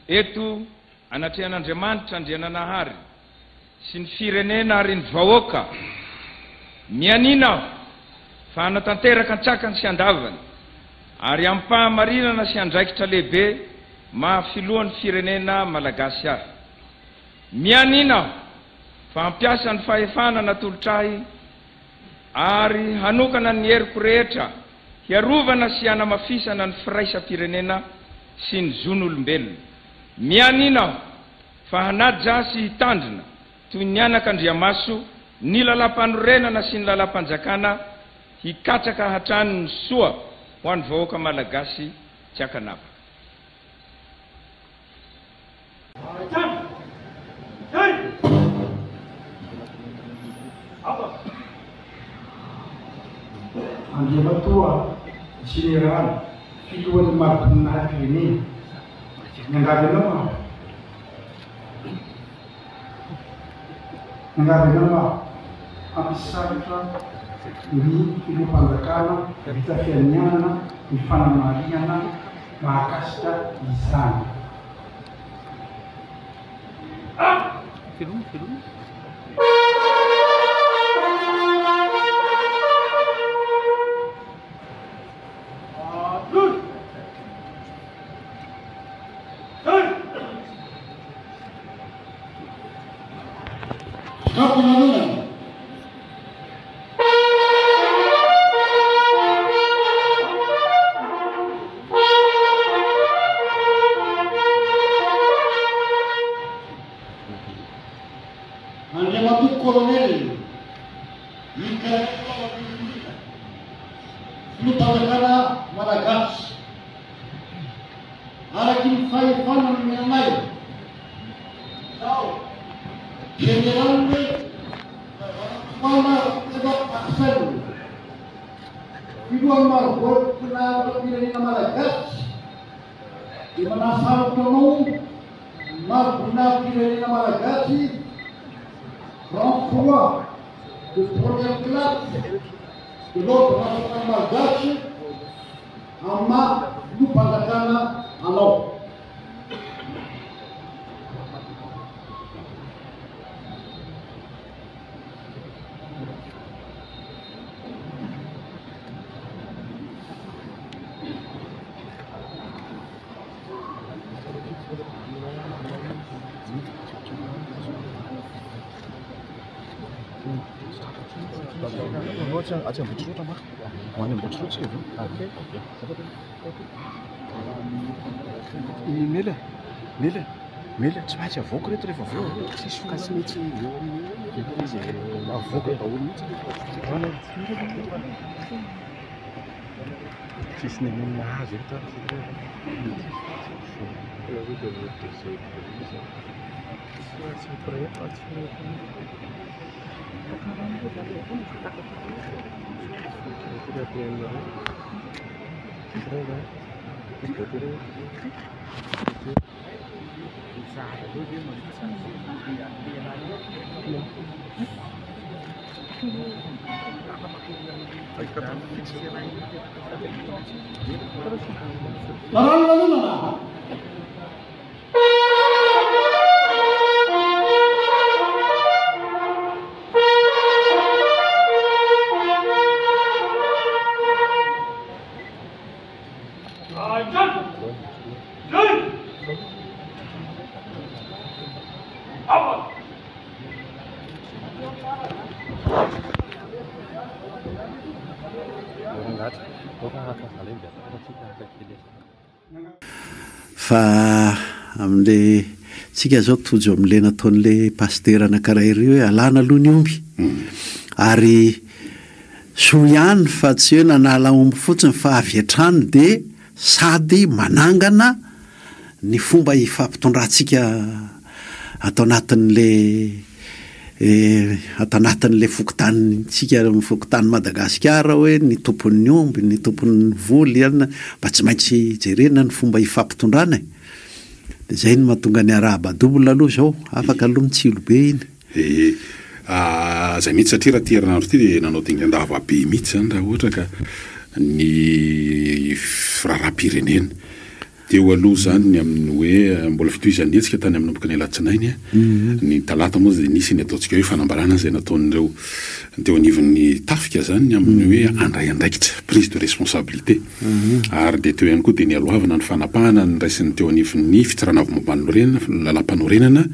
eto anatrehan'Andriamanitra Andriananahary sy ny firenena ary ny vahoaka mianina aho fa hanatanteraka an-tsakany sy andavany ary ampahamarinana sy andraikitra lehibe mahafilohan'ny firenena malagasy ahy. Mianina aho fa hampiasa ny fahefana natolotrahy ary hanokana ny heriko rehetra hiarovana sy hanamafisana ny firaisam-pirenena sy ny zon'olombelona. Mianina aho fa hanaja sy hitandrina toy ny anak'Andriamaso ny lalam-panorenana sy ny lalam-panjakana hikatraka hatrany ny soa ho an'ny vahoaka malagasy tsy hakanava. Andriamatoa Général filohan'ny maroboninahary firenena nangavanao ampisarotra ny filoham-panjakana vita fianianana ny fanamariana mahakasika izany. Andriamatoa Colonel filoham-panjakana malagasy araky ny fahefana ny menanay Général Axel filohan'ny maroboana firenena malagasy dia manasaraka anao maroboana firenena malagasy renfroi de première classe de l'ordre national malgache ama filoham-panjakana anao. 아직 못 들었다 막 완전 못 들었지 이거. Mila tsy maintsy avoaka reto rehefa aveo tsisy fikasy mihitsy izy avoaka daholo mihitsy tsisy ny nahazo eto fa amle tsika zao tojo amle nataon'le pasteur anankiray ry hoe alana aloha ny omby ary so ihany fa tsy hoe nanala omby fotsiny fa avy hatrany de sady manangana ny fomba ifampitondratsika atao anatin'le atao anatin'le fokotanintsika fokotany Madagasikara hoe ny tompon'ny omby ny tompon'ny voly ana mba tsy maintsy jerena ny fomba ifampitondrana de zay ny mahatonga ny arahabadobola aloha zao afaka aloha mitsilo be iny zay mihitsy satria raha tierana andro ty de nanao tingandava be mihitsy zany raha ohatra ka ny firaharaha-pirenena teo aloha zany amin'ny hoe mbola fitoizanetsika tany amin'ny nomboka ny alatsinainy ny talata moa de nisy ny ataontsika hoe fanambarana zay nataon'ireo teo anivon'ny tafika zany amin'ny hoe andray andraikitra prise de responsabilité ary de teo ihany koa de ny alohavana ny fanapahana ny raisiny teo anivon'ny fitsarana avy-mombanorenana lalam-panorenana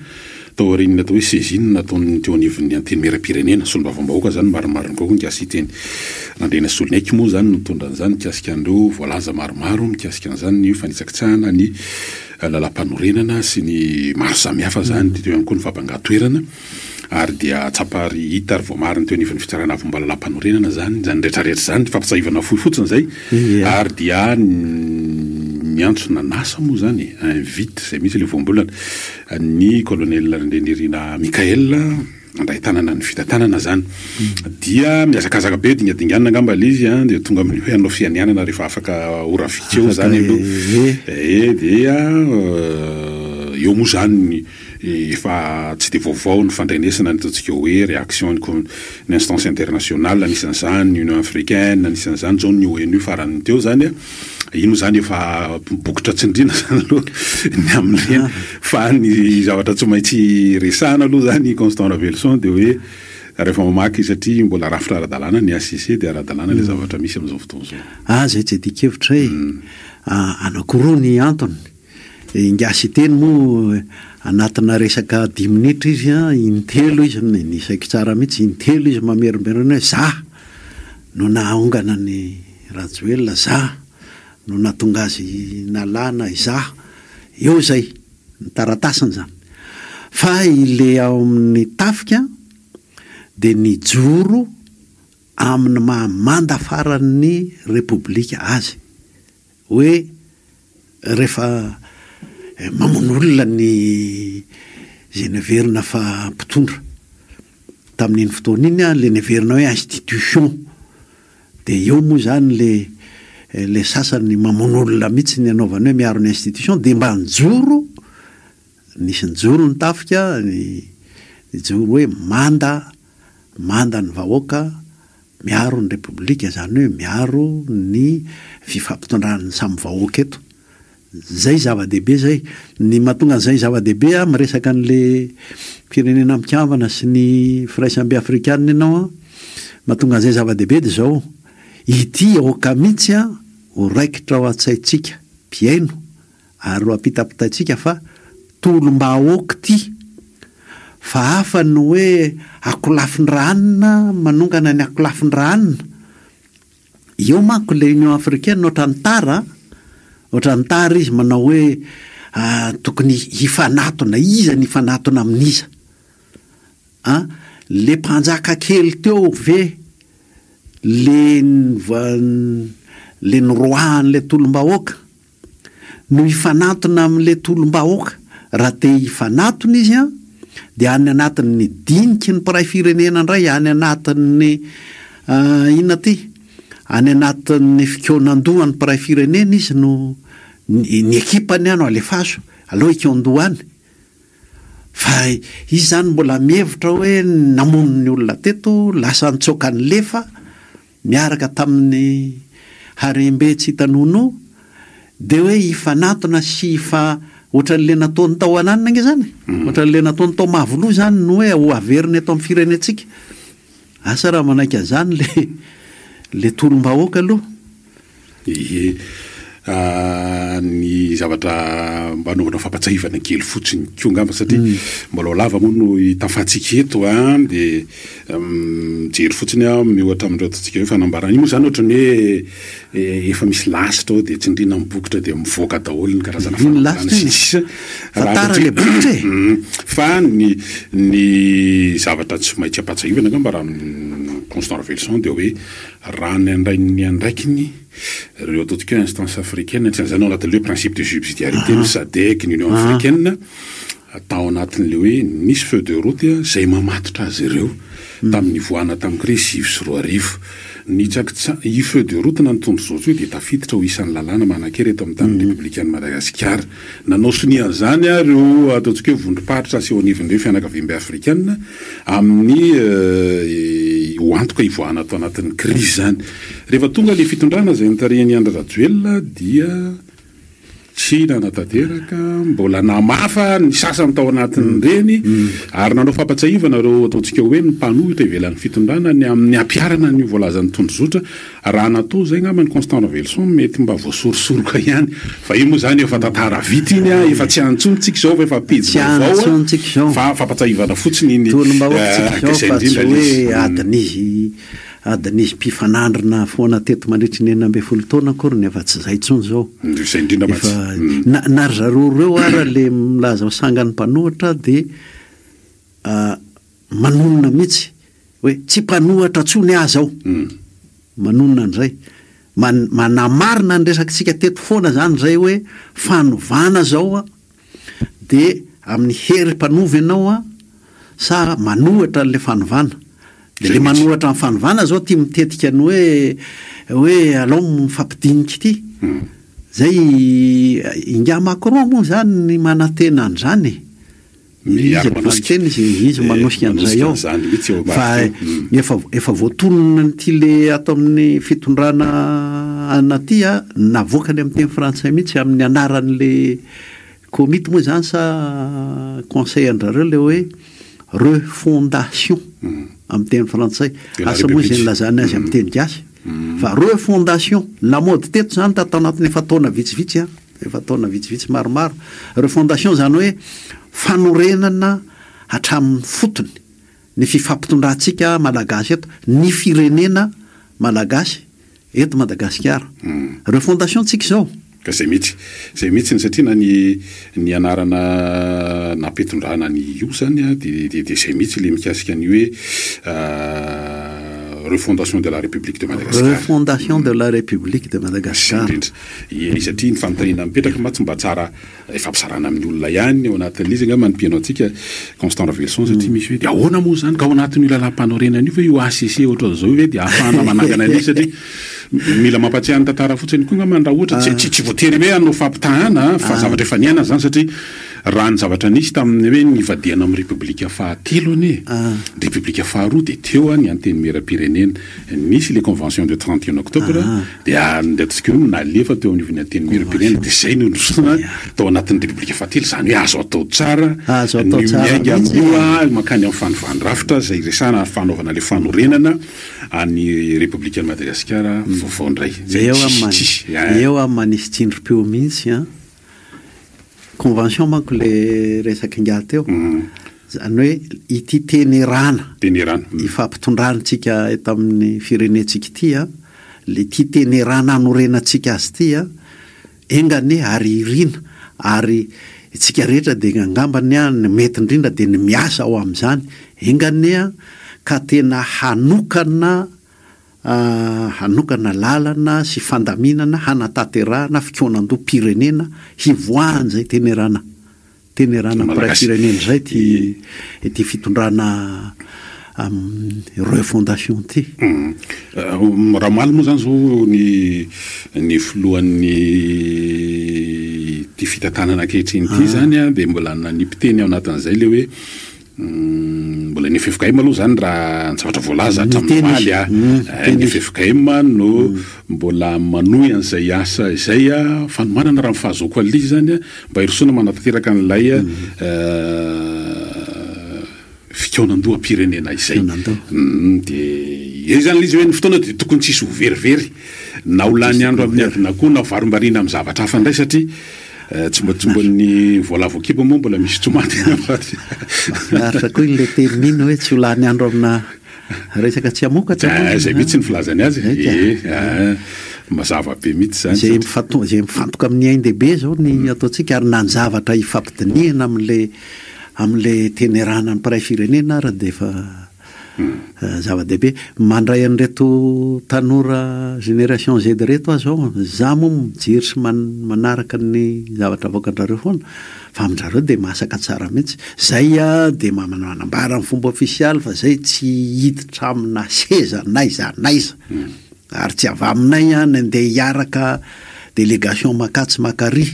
tao arinina atao hoe saisine nataony teo anivon'ny anteny-mera-pirenena solombavam-bahoaka zany maromarony koa mikasika iteny nandrena solonaiky moa zany nitondra an'izany mikasika an'ireo voalaza maromaro mikasika an'izany ny fanitsakitsahana ny lalam-panorenana sy ny maro samihafa zany de teo ihany koa ny fampangatoerana ary dia tsapary hita ary voamariny teo anivon'ny fitsarana avy-momba lalam-panorenana zany rehetrarehetra zany fampitsahivana fohy fotsiny zay ary dia miantso nanasa moa zany invite zay mihitsy le voambolana ny colonel Renirina Mikael andray tanana ny fitantanana zany dia miazakazaka be dingadinganina angamba izy de tonga amin'ny hoe anao fianianana rehefa afaka ora vitsy eo zany aloha dia eo moa zany efa tsy de vaovao ny fandrenesana ny ataontsika hoe réaction ny instance internationale anisan'izany Union africaine anisan'izany zao ny ONU farany teo zany ino zany efa bokotra tsindrina zany aloha ny amin'ireny fa ny zavatra tsy maintsy resahana aloha zany Constant Ravelson de hoe rehefa mamaky satria mbola rafitra ara-dalàna ny ACC de ara-dalàna le zavatra misy amin'izao fotoana zao zay tsy adikevitra hoe anakiroa ny antony ingasy teny moa anatina resaka 10 minitra izy intelo izy nisaky tsara mihitsy intelo izy mamerimberina hoe za no naongana ny Rajoelina za no natonga azy nalana iza eo zay ny taratasiny zany fa ile ao amin'ny tafika de ny joro amin'ny mamanda faran'ny republika azy hoe rehefa mamono olona ny zay neverina fa mpitondra tamin'iny fotoana iny le neverina hoe institution de eo moa zany le sasany mamono olona mihitsy ny anaovany hoe miaro ny institution de mba njoro nisy njoro ny tafika ny joro hoe manda ny vahoaka miaro ny republika zany hoe miaro ny fifampitondrany samy vahoaka eto zay zava-dehibe zay ny mahatonga an'izay zava-dehibe miresaka an'le firenena mikavana sy ny firaisambe afrikanina ianao mahatonga an'izay zava-dehibe de zao ity aoka mihitsy ho raikitra ao an-tsaitsika mpiaino ary ho ampitapitaitsika fa tolom-bahoaka ty fa hafa ny hoe akolafin-dranina manongana ny akolafin-dranina eo manko le Union africaine oatra ny tara izy manao hoe tokony hifanatona iza ny hifanatona amin'iza le mpanjaka kely teo ve le noroahan'le tolom-bahoaka no hifanatona amin'le tolom-bahoaka raha te hifanatona izy de any anatin'ny diniky ny mpiray firenena indray any anatin'ny inona ty any anatin'ny fikonan-doha ny mpiray firenena izy no ny ekipany ano alefaso aloha ikondohany fa izy zany mbola mihevitra hoe namono ny olona teto lasa nitsoka ny lefa miaraka tamin'ny harembe tsy hitanono de hoe hifanatona sy ohatran'le nataony tao ananina nge zany ohatran'le nataony tao mavoloha zany no hoe ho averiny eto amin'ny firenetsika asa raha manaiky azany le tolom-bahoaka aloha ny zavatra mba anaovana fampatsahivana kely fotsiny kiongamba satria mbola lava moa no hitafatsika eto de jery fotsiny miohatra amin'ireo ataontsika hoe fanambarana io moa zany ohatrany hoe efa misy lasitra de tsindrina mibokotra de mivoaka daholo ny karazana fa ny zavatra tsy maintsy ampatsahivana angamba raha Constant Ravelson de hoe raha ny andrainy andraikiny reo ataontsika hoe instance africaine zany ao anatin'le hoe principe de subsidiarité ny SADC ny Union africaine atao anatin'le hoe nisy feu de route zay mamatotra azy ireo tamin'ny voana tamin'ny crise 2024 ny i feu de route nanotondro zao hoe de tafiditra ho isan'ny lalàna manakery eto amin'ny tany républicaine Madagasikara nanao sonian'izany reo ataontsika hoe vondrom-paritra sy eo anivon'ireo fianakaviam-be africaine amin'ny ho antoka ivoahana atao anatin'ny crise zany rehefa tonga le fitondrana zay nitarihany Andry Rajoelina dia tsy nanatanteraka mbola namafa ny sasany tao anatin' reny ary nanao fampatsaivana reo ataontsika hoe ny mpanohitra ivelan'ny fitondrana ny amin'ny ampiarana ny voalazan'ny tondrozotra raha natao zay ngamba ny Constant Revelson mety mba voasorosoroka ihany fa io moa zany efa tantara vita iny efa tsy antsontsika zao fa efa pejy vaovao fa fampatsaivana fotsiny iny adin'izy mpifanandrina foana teto mandritry ny 40 taona akory ny efa tsy zay tsony zao na ry zareo reo ara le milaza sangany mpanohitra de manonona mihitsy hoe tsy mpanohatra tsony aza ao manonona an'izay manamarina ny resakitsika teto foana zany zay hoe fanovana zao a de amin'ny hery mpanovy ianao a sa manohatra n'le fanovana de le manohatra amin'ny fanovana zao ty mitetika ny hoe alao mifampidinika ity zay inga Macron moa zany ny manatena an'izany izy manosika an'izay ao fa efa voatonona nyty le atao amin'ny fitondrana anaty a navoakany amin'ny teny frantsay mihitsy amin'ny anaran'le komity moa zany sa conseil andrareo le hoe refondation amin'ny teny frantsay asa moa zay nylazany azy amin'ny teny gasy fa refondation lamody teto zany tatao anatin'ny efa taona vitsivitsy efa taona vitsivitsy maromaro refondation zany hoe fanorenana hatramin'ny fotony ny fifampitondrantsika malagasy eto ny firenena malagasy eto Madagasikara refondation tsika zao ka zay mihitsy satria na ny anarana nampetondrana ny io zany a de zay mihitsy le mikasika ny hoe refondation de la République de Madagascar. Refondation de la République de Madagascar. Satria ny fanontaniana mipetraka matsy mba tsara fampisarana amin'ny olona ihany ao anatin'izy nga manompianao antsika Constant Revelson satria misy hoe de ahoana moa zany ka ao anatin'io lalam-panorenana io fa io ACC ohatran'izao hoe de ahafahana manangana an'izy satria mila mampatsiahany tantara fotsiny koa ngamba raha ohatra tsy voatery hoe anao fampitahana fa zavatra efa niaina zany satria raha ny zavatra nisy tamin'ny hoe nivadiana amin'ny République fahatelo anie République faharoa de teo ny anteny mera-pirenena nisy les conventions de 31 octobre de ataontsika hoe nalefa teo anivon'ny anteny mera-pirenena de zay nondrosona tao anatin'ny République fahatelo zany hoe azo atao tsara ny miainga amioa makany amin'ny fanovandrafitra zay resana fanaovana le fanorenana any République de Madagascar vaovao ndray eo amin'ny manisy tsindrom-peo mihitsy convention manko le resaky nga teo zany hoe ity tenerana ifampitondranatsika eto amin'ny firenentsika ity le ty tenerana anorenantsika azy ity engany ary irina ary itsika rehetra de angambany ny mety indrindra de ny miasa ao amin'izany engany ka tena hanokana lalana sy fandaminana hanatanterahana fikonan-do-pirenena hivoahany zay tenerana pirenena zay ty fitondrana refondation ty raha maly moa zany zao ny filohan'ny ty fitantanana ankehitriny ty zany de mbola nanipiteny ao anatin'izay le hoe mbola ny FFKM aloha zany raha zavatra voalaza hatramimaly ny FFKM no mbola manohy an'izay asa izay fanomanana raha mifahazoko alizy zany mba hirosona manatanteraka an'ilay fikonan-doha-pirenena izay de io zany lizy hoe ny fotoana de tokony tsisy ho verivery na olany andro amin'ny adina koa na varombarina amin'ny zavatra hafa ndray satria tsombatsomban'ny voalavo kibo moa mbola misy tsomaty aritra koa le termine hoe tsy olany andro amina resaka tsy amokatra zay mihitsy ny filazany azy mazava be mihitsy zany zay mifantoka amin'ny ain-dehibe zao ny ataontsika ary nanjavatra hifampidinihana amin'le tenerana ny mpiray firenena ary de efa zava-dehibe mandray an'reto tanora génération Z reto zao za moa mijery sy manaraka ny zavatra avoakandrareo foana fa amin'zareo de masaka tsara mihitsy zay de manambara ny fomba ofisialy fa zay tsy hiditra amina seza naiza ary tsy avy aminay ny andeha hiaraka délégation makatsy makary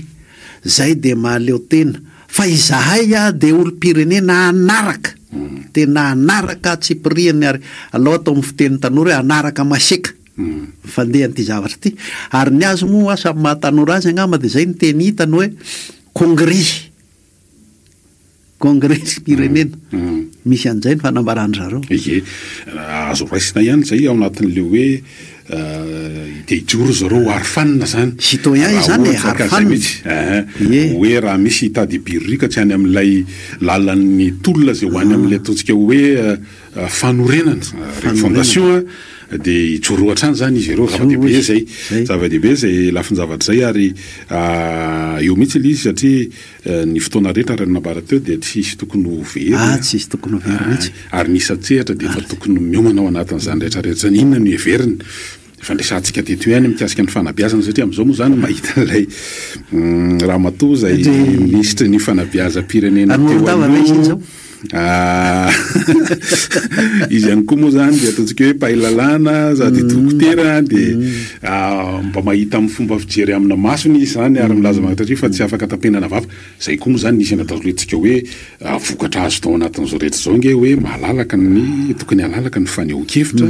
zay de mahaleo tena fa izahay de olo-pirenena anaraka tena anaraka tsy piriany ary alao atao amin'ny fiteny tanora hoe anaraka maseka fandehan'ity zavatra ity ary ny azo moa samy mahatanora azy angamba dia zay ny teny hitany hoe congrès pirenena misy an'izay ny fanambarany zareo azo raisina ihany zay ao anatin'le hoe de ijoro zareo arifanina zany citoyen izany arifanina hoe raha misy hitady birrika tsy any amin'ilay lalan'ny tolona zay ho any amin'ilay ataontsika hoe fanorenana fondation de ijoro hatrany zany izy ireo zava-dehibe zay zava-dehibe zay lafiny zavatra zay ary eo mihitsy ilay izy satria ny fotoana rehetra raha nambara teo dia tsisy tokony ho very tsy isy tokony ho very mihitsy ary nisy atsehatra dia efa tokony miomana ao anatin'izany rehetrarehetra zany inona no heveriny fandresantsika teto ihany mikasika ny fanabeazana satria amin'izao moa zany mahita ilay raha matoa zay ministre ny fanabeazam-pirenena teo izy ihany koa moa zany dia ataontsika hoe mpahilalana sady dokotera dia mba mahita amin'ny fomba fijery amina masony izy zany ary milaza magnatratria fa tsy afaka tampenana vava zay koa moa zany nisy anatazolentsika hoe vokatra azo tao anatin'izao rehetra zao nge hoe mahalalaka ny tokony halalaka ny fanehoan-kevitra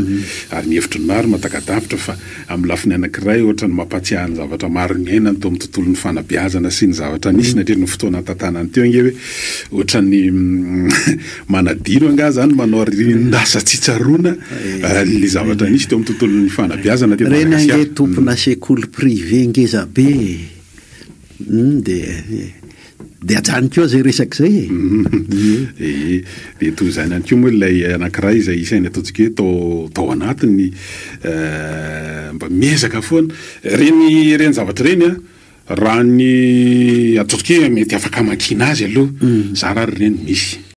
ary ny hevitry ny maro matakadavitra fa amin'ny lafiny anankiray ohatra ny mampatsiahany zavatra maro ny aina tao amin'ny tontolon'ny fanabeazana sy ny zavatra nisy natria ny fotoana tantanany teo nge hoe ohatra ny manadiro anga zany manao rindasa tsitsarona le zavatra nisy teo amin'ny tontolon'ny fanabeazana reny ange tompona sekoly privé ngeza be de ajany koa zay resaky zay de toy zany any koa moa ilay anankiray izay isainy ataontsika hoe tao anatiny mba miezaka foana reny zavatra reny raha ny ataontsika hoe mety afaka makina azy aloha za raha reny misy